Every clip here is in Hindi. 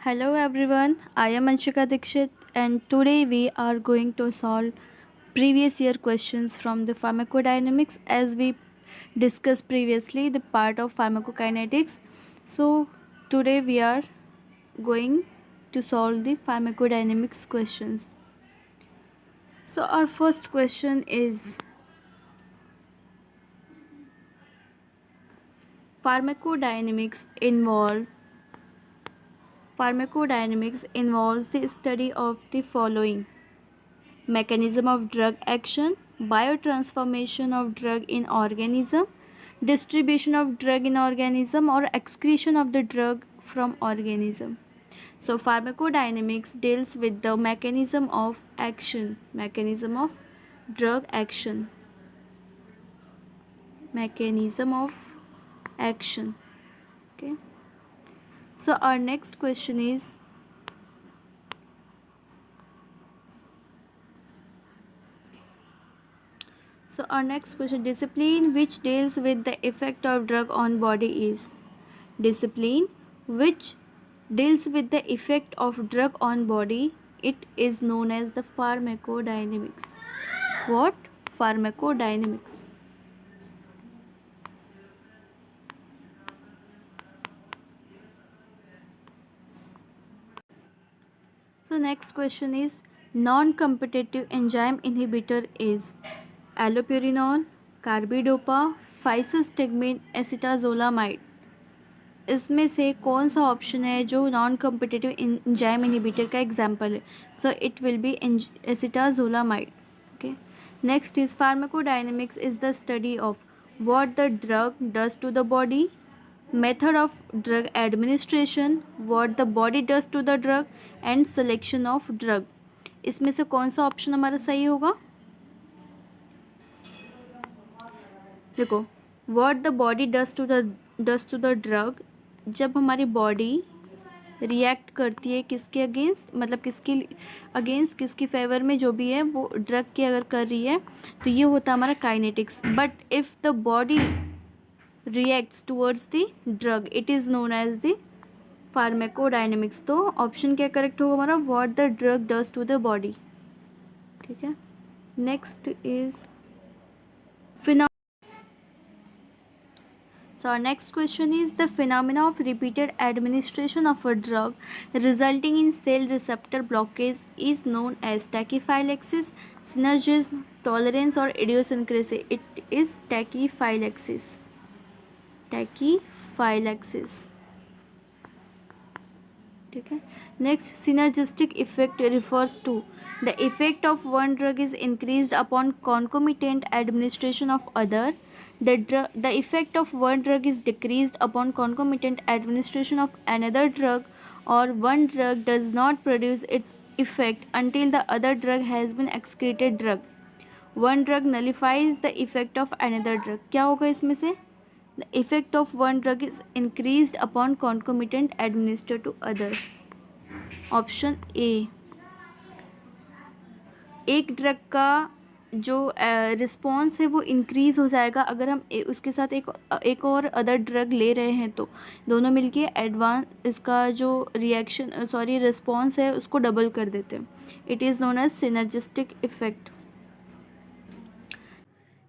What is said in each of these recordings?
Hello everyone, I am Anshika Dikshit and today we are going to solve previous year questions from the pharmacodynamics as we discussed previously the part of pharmacokinetics. So today we are going to solve the pharmacodynamics questions. So our first question is pharmacodynamics involve Pharmacodynamics involves the study of the following: mechanism of drug action, biotransformation of drug in organism, distribution of drug in organism or excretion of the drug from organism. So pharmacodynamics deals with the mechanism of action, mechanism of drug action, mechanism of action. Okay. So our next question is discipline which deals with the effect of drug on body is discipline which deals with the effect of drug on body. It is known as the pharmacodynamics. What? Pharmacodynamics. So next question is non-competitive enzyme inhibitor is allopurinol, carbidopa, physostigmine, acetazolamide. इसमें से कौन सा ऑप्शन है जो नॉन कम्पिटिटिव एंजाइम इनहिबिटर का एग्जाम्पल है? So it will be acetazolamide. Okay. Next is pharmacodynamics is the study of what the drug does to the body, method of drug administration, what the body does to the drug and selection of drug. इसमें से कौन सा ऑप्शन हमारा सही होगा? देखो, what the body does to the drug, जब हमारी बॉडी रिएक्ट करती है किसके अगेंस्ट, मतलब किसके अगेंस्ट, किसकी फेवर में जो भी है वो ड्रग की अगर कर रही है तो ये होता है हमारा kinetics. But if the body reacts towards the drug it is known as the pharmacodynamics. तो ऑप्शन क्या करेक्ट होगा हमारा? What the drug does to the body. ठीक है. नेक्स्ट इज फिना. So our next question is the phenomena of repeated administration of a drug resulting in cell receptor blockage is known as tachyphylaxis, synergism, tolerance or idiosyncrasy. It is tachyphylaxis. Tachyphylaxis. ठीक है. Next synergistic effect refers to the effect of one drug is increased upon concomitant administration of other. The effect of one drug is decreased upon concomitant administration of another drug, or one drug does not produce its effect until the other drug has been excreted drug. One drug nullifies the effect of another drug. क्या होगा इसमें से? The effect of one drug is increased upon concomitant administered to other. Option A. एक ड्रग का जो रिस्पॉन्स है वो इंक्रीज़ हो जाएगा अगर हम उसके साथ एक और अदर ड्रग ले रहे हैं तो दोनों मिलके एडवांस इसका जो रिस्पॉन्स है उसको डबल कर देते हैं. It is known as synergistic effect.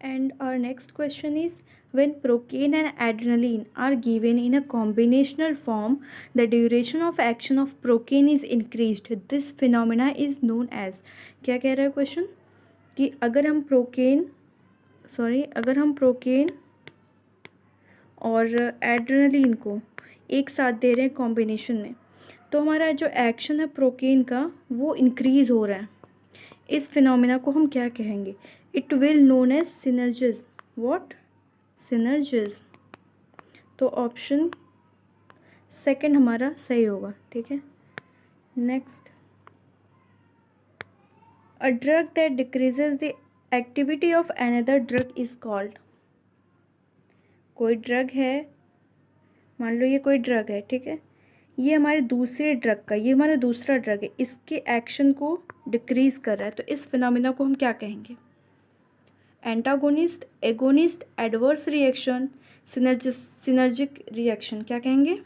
And our next question is when procaine and adrenaline are given in a combinational form, the duration of action of procaine is increased. This phenomena is known as. क्या कह रहा है क्वेश्चन कि अगर हम प्रोकेन और एड्रेनलिन को एक साथ दे रहे हैं कॉम्बिनेशन में तो हमारा जो एक्शन है प्रोकेन का वो इंक्रीज़ हो रहा है. इस फिनोमिना को हम क्या कहेंगे? It will known as synergism. What? Synergism. तो ऑप्शन सेकंड हमारा सही होगा. ठीक है. Next, a drug that decreases the activity of another drug is called. कोई ड्रग है, मान लो ये कोई ड्रग है. ठीक है. ये हमारे दूसरे ड्रग का, ये हमारा दूसरा ड्रग है, इसके एक्शन को डिक्रीज़ कर रहा है तो इस फिनोमिना को हम क्या कहेंगे? Antagonist, agonist, adverse reaction, synergic reaction. क्या कहेंगे?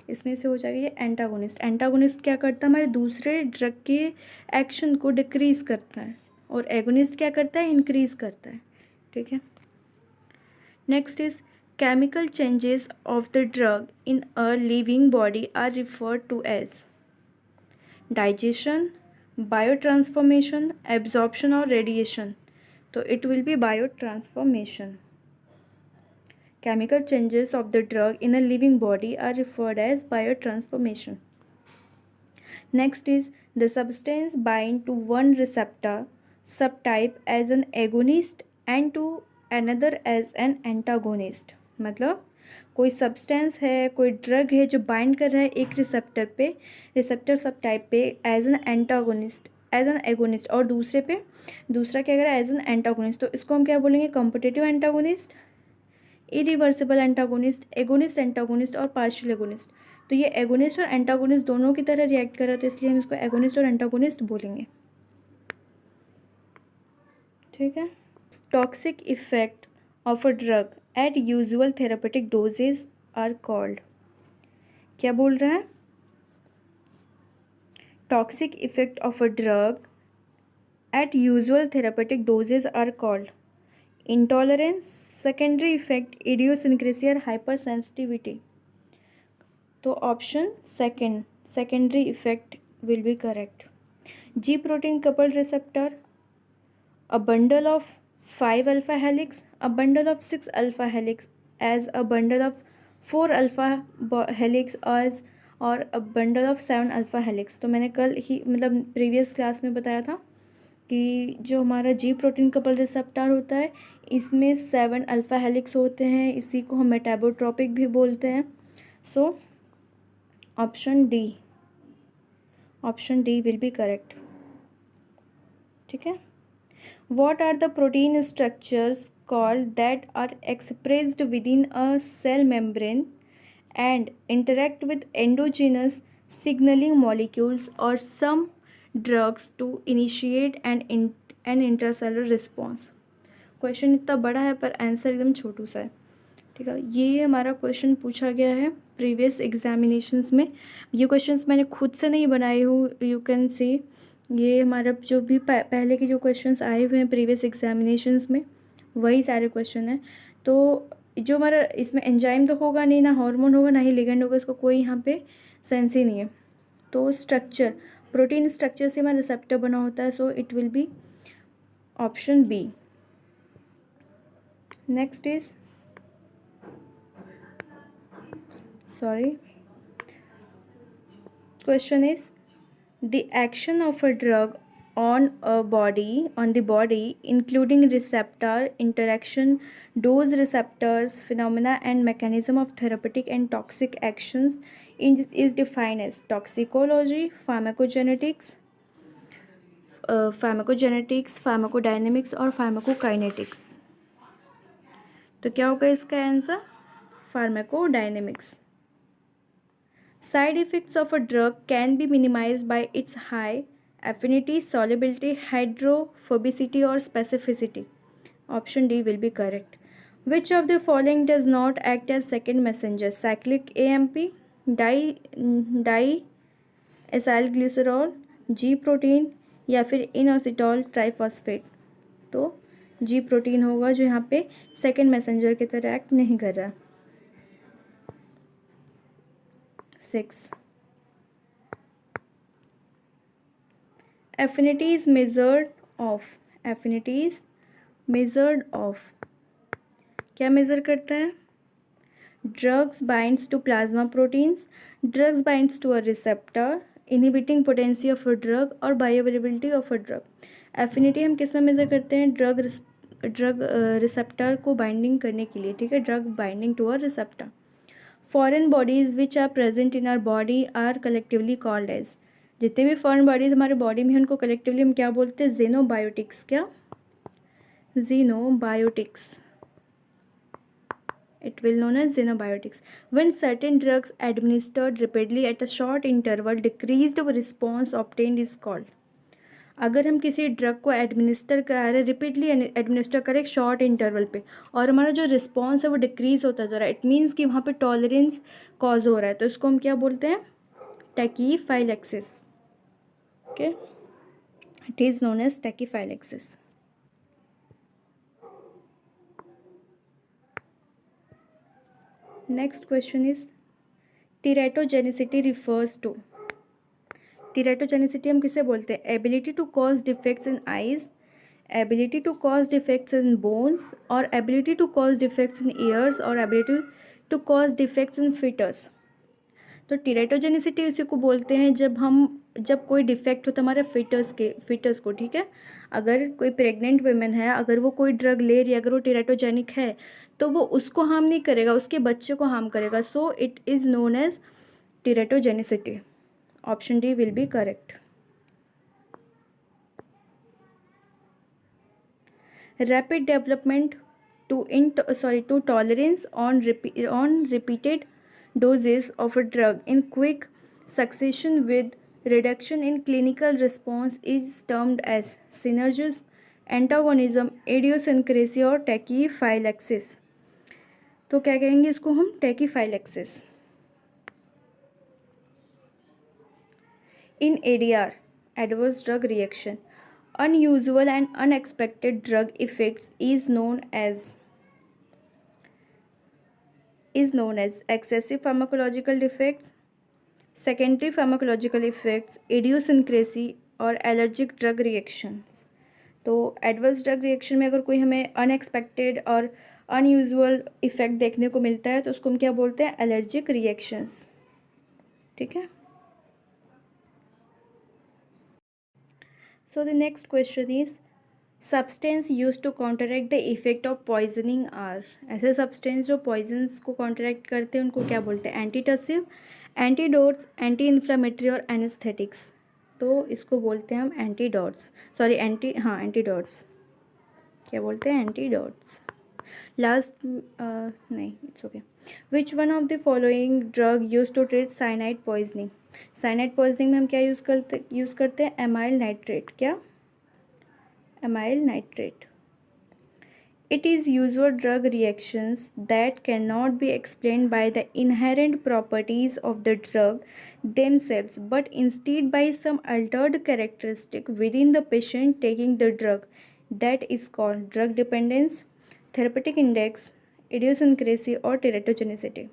इसमें से हो जाएगा ये एंटागोनिस्ट। एंटागोनिस्ट क्या करता है, हमारे दूसरे ड्रग के एक्शन को डिक्रीज करता है, और एगोनिस्ट क्या करता है, इंक्रीज करता है। ठीक है, next is chemical changes of the drug in a living body are referred to as digestion, biotransformation, absorption or radiation. तो it will be biotransformation. Chemical changes of the drug in a living body are referred as biotransformation. Next is the substance bind to one receptor subtype as an agonist and to another as an antagonist. मतलब कोई सब्सटेंस है, कोई ड्रग है जो बाइंड कर रहा है एक रिसेप्टर पे, रिसेप्टर सब टाइप पे as an antagonist, as an agonist, और दूसरे पे दूसरा क्या कर रहा है एज एन एंटागोनिस्ट। तो इसको हम क्या बोलेंगे, competitive antagonist, irreversible antagonist, agonist antagonist और पार्शियल एगोनिस्ट। तो ये एगोनिस्ट और एंटागोनिस्ट दोनों की तरह रिएक्ट कर रहा है, तो इसलिए हम इसको एगोनिस्ट और एंटागोनिस्ट बोलेंगे। ठीक है, toxic effect of a drug at usual therapeutic dosages are called. क्या बोल रहा है, toxic effect of a drug at usual therapeutic dosages are called intolerance, secondary effect, idiosyncrasy और हाइपर सेंसिटिविटी। तो option second, secondary effect will be correct. G protein coupled receptor, a bundle of 5 alpha helix, a bundle of 6 alpha helix, as a bundle of 4 alpha helix as और a bundle of 7 alpha helix। तो मैंने कल ही मतलब प्रीवियस क्लास में बताया था कि जो हमारा जी प्रोटीन कपल रिसेप्टर होता है इसमें 7 अल्फ़ा हेलिक्स होते हैं, इसी को हम मेटाबोट्रोपिक भी बोलते हैं। So option D will be correct. ठीक है, what are the protein structures called that are expressed within a cell membrane and interact with endogenous signaling molecules or some drugs to initiate an intracellular response। Question इतना बड़ा है पर आंसर एकदम छोटू सा है। ठीक है, ये हमारा क्वेश्चन पूछा गया है प्रीवियस एग्जामिनेशंस में। ये क्वेश्चंस मैंने खुद से नहीं बनाए हूँ, यू कैन सी ये हमारा जो भी पहले के जो क्वेश्चंस आए हुए हैं प्रीवियस एग्जामिनेशंस में वही सारे क्वेश्चन हैं। तो जो हमारा इसमें एंजाइम तो होगा नहीं, ना हार्मोन होगा, ना ही लिगेंड होगा, इसको कोई यहाँ पे सेंस ही नहीं है। तो स्ट्रक्चर, प्रोटीन स्ट्रक्चर से हमारा रिसेप्टर बना होता है, so it will be option B. Next is question is the action of a drug on the body including receptor interaction, dose, receptors, phenomena and mechanism of therapeutic and toxic actions is defined as toxicology, pharmacogenetics, pharmacodynamics और pharmacokinetics। तो क्या होगा इसका answer, pharmacodynamics. Side effects of a drug can be minimized by its high affinity, solubility, hydrophobicity or specificity. Option D will be correct. Which of the following does not act as second messenger? Cyclic AMP, diacylglycerol, G protein या फिर इनोसिटॉल ट्राइफॉस्फेट। तो G प्रोटीन होगा जो यहाँ पे सेकेंड मैसेंजर की तरह एक्ट नहीं कर रहा। 6 affinity is measured of क्या मेज़र करता है, drugs binds to plasma proteins, drugs binds to a receptor, inhibiting potency of a drug और bioavailability of a drug. Affinity हम किस में मेज़र करते हैं, ड्रग रिसेप्टर को बाइंडिंग करने के लिए। ठीक है, drug binding to a receptor. Foreign bodies which are present in our body are collectively called as. जितने भी फॉरेन बॉडीज़ हमारे बॉडी में हैं उनको कलेक्टिवली हम क्या बोलते हैं, ज़ेनोबायोटिक्स। क्या, xenobiotics, it will known as xenobiotics। When certain drugs administered repeatedly at a short interval decreased the response obtained is called। अगर हम किसी ड्रग को एडमिनिस्टर करें, रिपीटली एडमिनिस्टर करें शॉर्ट इंटरवल पे, और हमारा जो रिस्पॉन्स है वो डिक्रीज होता जा रहा है, इट मीन्स कि वहाँ पे टॉलरेंस कॉज हो रहा है, तो इसको हम क्या बोलते हैं? Tachyphylaxis. Okay, it is known as tachyphylaxis. Next question is teratogenicity refers to. Teratogenicity हम किसे बोलते हैं? Ability to cause defects in eyes, ability to cause defects in bones, और ability to cause defects in ears, और ability to cause defects in fetus. तो टेराटोजेनिसिटी इसी को बोलते हैं जब कोई डिफेक्ट होता है हमारे फिटस को, ठीक है. अगर कोई प्रेग्नेंट वुमेन है, अगर वो कोई ड्रग ले रही है, अगर वो टेराटोजेनिक है, तो वो उसको हार्म नहीं करेगा, उसके बच्चे को हार्म करेगा. So it is known as teratogenicity. Option D will be correct. Rapid development to tolerance on repeated doses of a drug in quick succession with reduction in clinical response is termed as synergism, antagonism, idiosyncrasy और tachyphylaxis. तो क्या कहेंगे इसको हम? tachyphylaxis. In ADR, adverse drug reaction, unusual and unexpected drug effects is known as excessive pharmacological defects, secondary pharmacological effects, idiosyncrasy और allergic drug reactions. तो एडवर्स ड्रग रिएक्शन में अगर कोई हमें अनएक्सपेक्टेड और अनयूजुअल इफेक्ट देखने को मिलता है तो उसको हम क्या बोलते हैं? Allergic reactions. ठीक है. So the next question is substance use to counteract the effect of poisoning are. ऐसे सब्सटेंस जो पॉइजन्स को कॉन्टरैक्ट करते हैं उनको क्या बोलते हैं? एंटीटसिव, एंटीडोट्स, एंटी इन्फ्लामेटरी और एनेस्थेटिक्स. तो इसको बोलते हैं हम एंटीडोट्स. एंटीडोट्स. क्या बोलते हैं? एंटीडोट्स. लास्ट नहीं, it's okay. Which one of the following drug use to treat cyanide poisoning. Cyanide poisoning में हम क्या यूज़ करते हैं? Amyl nitrate. क्या? Amyl nitrate. It is usual drug reactions that cannot be explained by the inherent properties of the drug themselves, but instead by some altered characteristic within the patient taking the drug. That is called drug dependence, therapeutic index, idiosyncrasy or teratogenicity.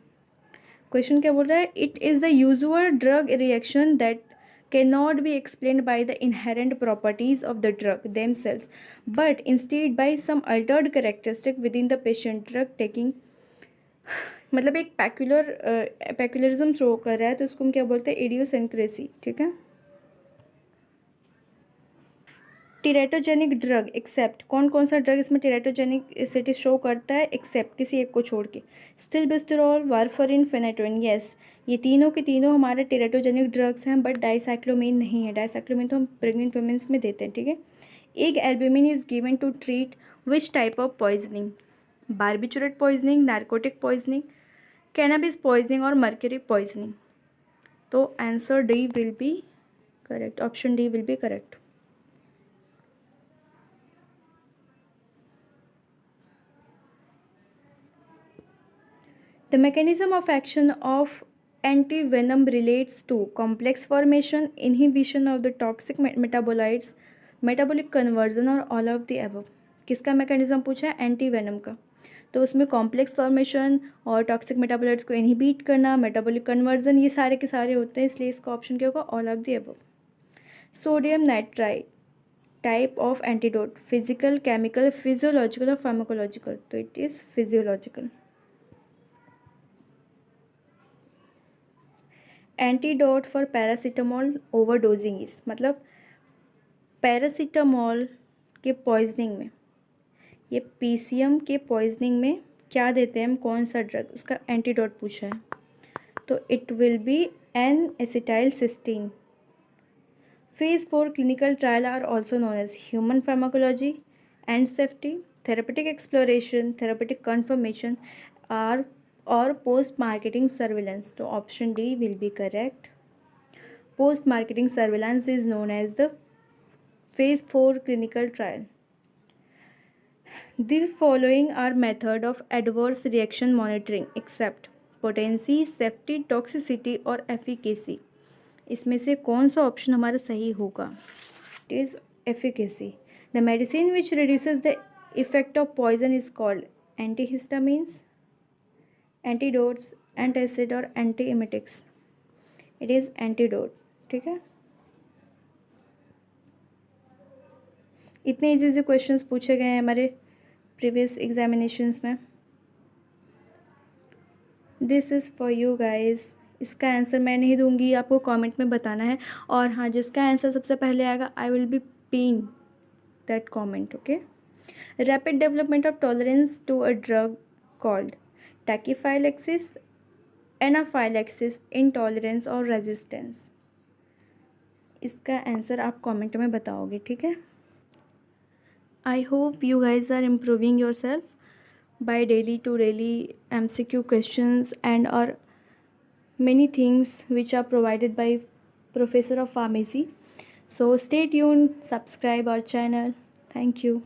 Question क्या बोल रहा है? It is the usual drug reaction that cannot be explained by the inherent properties of the drug themselves, but instead by some altered characteristic within the patient drug taking. मतलब एक पैक्युलरिज्म शो कर रहा है, तो उसको हम क्या बोलते हैं? इडियोसिंक्रेसी. ठीक है. Teratogenic drug accept. कौन कौन सा ड्रग इसमें टेराटोजेनिसिटी शो करता है? एक्सेप्ट, किसी एक को छोड़ के. स्टिलबिस्टरॉल, वारफरिन, फेनेटोइन. यस, ये तीनों के तीनों हमारे टेराटोजेनिक ड्रग्स हैं, बट डाइसाइक्लोमिन नहीं है. डाइसाइक्लोमिन तो हम प्रेग्नेंट वुमेन्स में देते हैं. ठीक है. Egg albumin is given to treat which type of poisoning? Barbiturate poisoning, narcotic poisoning, cannabis poisoning और मर्क्यूरी पॉइजनिंग. तो answer D will be correct. Option D will be correct. The mechanism of action of antivenom relates to complex formation, inhibition of the toxic metabolites, metabolic conversion और all of the above. किसका मैकेनिज्म पूछा है? एंटीवेनम का. तो उसमें कॉम्प्लेक्स फॉर्मेशन और टॉक्सिक मेटाबोलाइट्स को इनहिबिट करना, मेटाबॉलिक कन्वर्जन, ये सारे के सारे होते हैं, इसलिए इसका ऑप्शन क्या होगा? All of the above. Sodium nitrite type of antidote, physical, chemical, physiological और फार्माकोलॉजिकल. तो it is physiological. Antidote for paracetamol overdosing is. मतलब पैरासीटामोल के पॉइजनिंग में, ये पीसीएम के पॉइजनिंग में क्या देते हैं हम? कौन सा ड्रग? उसका एंटीडोट पूछा है, तो it will be N acetylcysteine. Phase 4 clinical trial are also known as human pharmacology and safety, therapeutic exploration, therapeutic confirmation are और पोस्ट मार्केटिंग सर्विलेंस. तो option D will be correct. Post marketing surveillance is known as the phase 4 clinical trial. The following are method of adverse reaction monitoring except potency, safety, toxicity और efficacy. इसमें से कौन सा ऑप्शन हमारा सही होगा? It is efficacy. The medicine which reduces the effect of poison is called antihistamines, antidotes, antacid और antiemetics. It is antidote. ठीक है, इतने इजी से क्वेश्चंस पूछे गए हैं हमारे प्रीवियस एग्जामिनेशंस में. This is for you guys. इसका आंसर मैं नहीं दूंगी, आपको कमेंट में बताना है. और हाँ, जिसका आंसर सबसे पहले आएगा I will be pin that comment. Okay. Rapid development of tolerance to a drug called tachyphylaxis, anaphylaxis, intolerance और रेजिस्टेंस. इसका आंसर आप कमेंट में बताओगे. ठीक है. I hope you guys are improving yourself by daily to daily MCQ questions and or many things which are provided by Professor of Pharmacy. So stay tuned, subscribe our channel. Thank you.